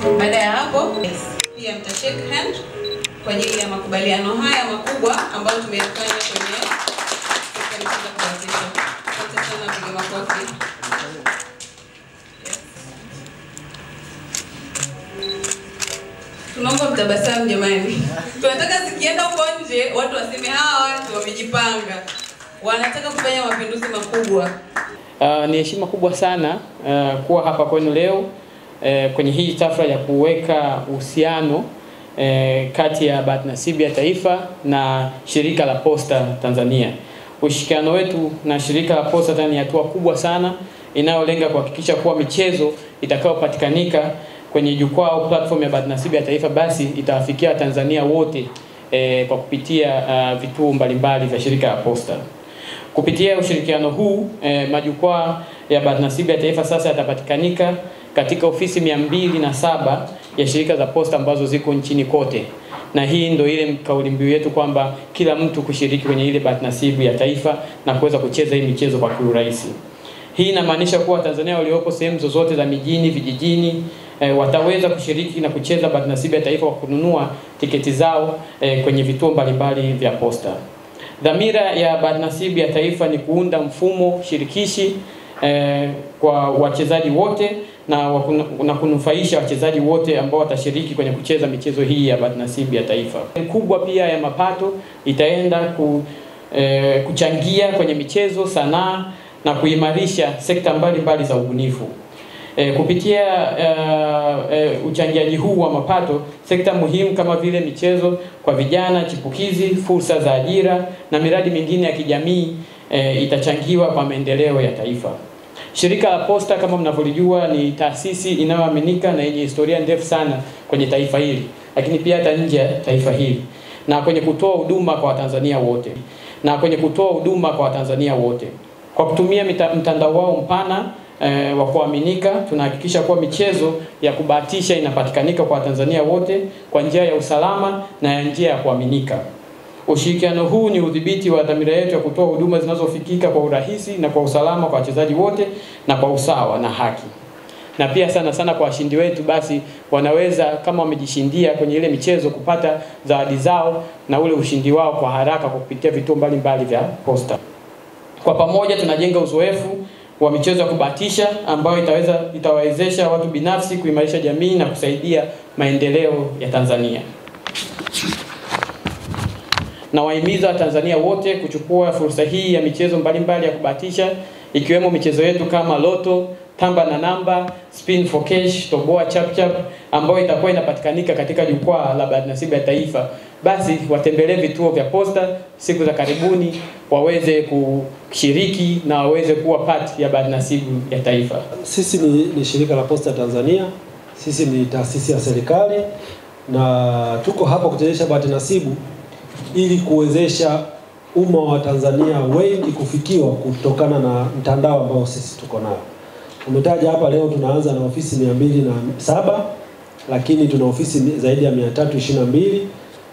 Baada ya hapo pia mta shake hand kwa ajili ya makubaliano haya makubwa ambayo tumeyafanya kwenye sekta ya kubahatisha. Asante sana, piga makofi. Tunaomba mtabasamu jamani. Tunataka sikienda huko nje watu waseme hawa watu wamejipanga. Wanataka kufanya mapinduzi makubwa. Ni heshima kubwa sana kuwa hapa kwenu leo kwenye hii hafla ya kuweka uhusiano kati ya bahati nasibu ya taifa na shirika la Posta Tanzania. Ushirikiano wetu na shirika la Posta Tanzania ni hatua kubwa sana inayolenga kuhakikisha kuwa michezo itakayopatikanika kwenye jukwaa au platform ya bahati nasibu ya taifa basi itawafikia Tanzania wote kwa kupitia vituo mbalimbali vya shirika la Posta. Kupitia ushirikiano huu majukwaa ya bahati nasibu ya taifa sasa yatapatikanika katika ofisi 207 ya shirika za Posta ambazo ziko nchini kote. Na hii ndio ile kauli mbiu yetu kwamba kila mtu kushiriki kwenye ile bahati nasibu ya taifa na kuweza kucheza hii michezo kwa urahisi. Hii inamaanisha kuwa Tanzania waliopo sehemu zozote za mijini, vijijini wataweza kushiriki na kucheza bahati nasibu ya taifa kwa kununua tiketi zao kwenye vituo mbalimbali vya Posta. Dhamira ya bahati nasibu ya taifa ni kuunda mfumo shirikishi kwa wachezaji wote na kunufaisha wachezaji wote ambao watashiriki kwenye kucheza michezo hii ya bahati nasibu ya taifa. Kubwa pia ya mapato itaenda kuchangia kwenye michezo, sanaa na kuimarisha sekta mbalimbali za ubunifu. Kupitia uchangiaji huu wa mapato, sekta muhimu kama vile michezo kwa vijana, chipukizi, fursa za ajira na miradi mingine ya kijamii itachangiwa kwa maendeleo ya taifa. Shirika la Posta kama mnavyolijua ni taasisi inayoaminika na yenye historia ndefu sana kwenye taifa hili, lakini pia hata nje ya taifa hili, na kwenye kutoa huduma kwa Watanzania wote. Kwa kutumia mtandao wao mpana wa kuaminika, tunahakikisha kuwa michezo ya kubahatisha inapatikanika kwa Tanzania wote kwa njia ya usalama na ya njia ya kuaminika. Ushirikiano huu ni udhibiti wa dhamira yetu ya kutoa huduma zinazofikika kwa urahisi na kwa usalama kwa wachezaji wote na kwa usawa na haki. Na pia sana kwa washindi wetu basi wanaweza kama wamejishindia kwenye ile michezo kupata zawadi zao na ule ushindi wao kwa haraka kwa kupitia vituo mbalimbali vya Posta. Kwa pamoja tunajenga uzoefu wa michezo ya kubahatisha ambayo itawawezesha watu binafsi kuimarisha jamii na kusaidia maendeleo ya Tanzania. Na wahimiza Tanzania wote kuchukua fursa hii ya michezo mbalimbali ya kubahatisha ikiwemo michezo yetu kama Loto, Tamba na Namba, Spin for Cash, Toboa Chap Chap ambayo itakuwa inapatikanika katika jukwaa la bahati nasibu ya taifa. Basi watembelee vituo vya Posta siku za karibuni waweze kushiriki na waweze kuwa part ya bahati nasibu ya taifa. Sisi ni shirika la Posta Tanzania. Sisi ni taasisi ya serikali na tuko hapa kuchezesha bahati nasibu ili kuwezesha umma wa Tanzania wengi kufikiwa kutokana na mtandao ambao sisi tuko nao. Umetaja hapa leo tunaanza na ofisi 207 lakini tuna ofisi zaidi ya 322,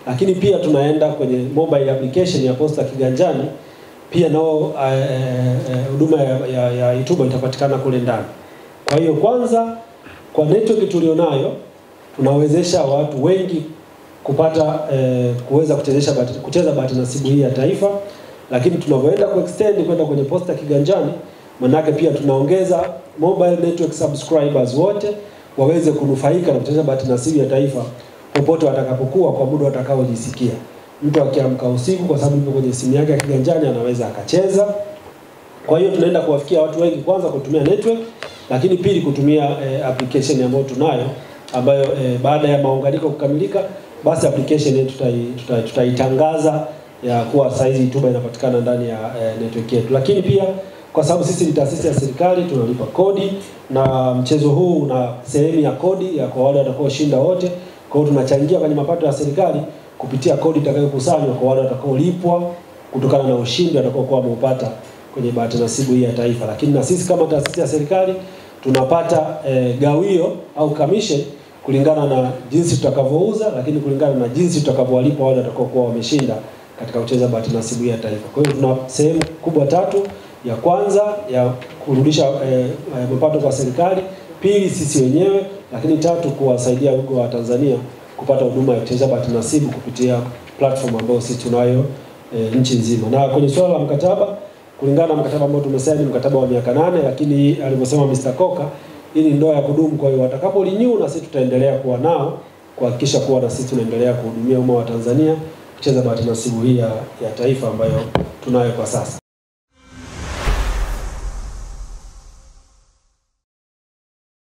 lakini pia tunaenda kwenye mobile application ya Posta kiganjani pia nao huduma ya YouTube itapatikana kule ndani. Kwa hiyo kwanza kwa network tulionayo tunawezesha watu wengi kupata kuweza kucheza bahati nasibu hii ya taifa, lakini tunavyoenda kuextend kwenda kwenye Posta kiganjani manake pia tunaongeza mobile network subscribers wote waweze kunufaika na kucheza bahati nasibu ya taifa popote watakapokuwa kwa muda watakaojisikia. Mtu akiamka usiku kwa sababu yuko kwenye simu yake ya kiganjani anaweza akacheza. Kwa hiyo tunaenda kuwafikia watu wengi kwanza kutumia network, lakini pili kutumia application ambayo tunayo ambayo baada ya maunganiko kukamilika basi application yetu tutaitangaza ya kuwa saizi YouTube inapatikana ndani ya network yetu. Lakini pia kwa sababu sisi ni taasisi ya serikali tunalipa kodi na mchezo huu una sehemu ya kodi ya kwa wale watakaoshinda wote. Kwa hiyo tunachangia kwenye mapato ya serikali kupitia kodi itakayokusanywa kwa wale watakaolipwa kutokana na ushindi watakaokuwa wameupata kwenye bahati nasibu hii ya taifa. Lakini na sisi kama taasisi ya serikali tunapata gawio au commission kulingana na jinsi tutakavyouza, lakini kulingana na jinsi tutakavyowalipa wale watakaokuwa wameshinda katika kucheza bahati nasibu ya taifa. Kwa hiyo tuna sehemu kubwa tatu. ya kwanza ya kurudisha mapato kwa serikali, pili sisi wenyewe, lakini tatu kuwasaidia wa Tanzania kupata huduma ya kutengeneza bahati nasibu kupitia platform ambayo sisi tunayo nchi nzima. Na kwenye swala la mkataba, kulingana na mkataba ambao tumesaini, mkataba wa miaka 8, lakini alivyosema Mr. Koka, hii ni ndoa ya kudumu. Kwa hiyo watakapo renew, na sisi tutaendelea kuwa nao kuhakikisha kuwa na sisi tunaendelea kuhudumia umma wa Tanzania kucheza bahati nasibu hii ya taifa ambayo tunayo kwa sasa.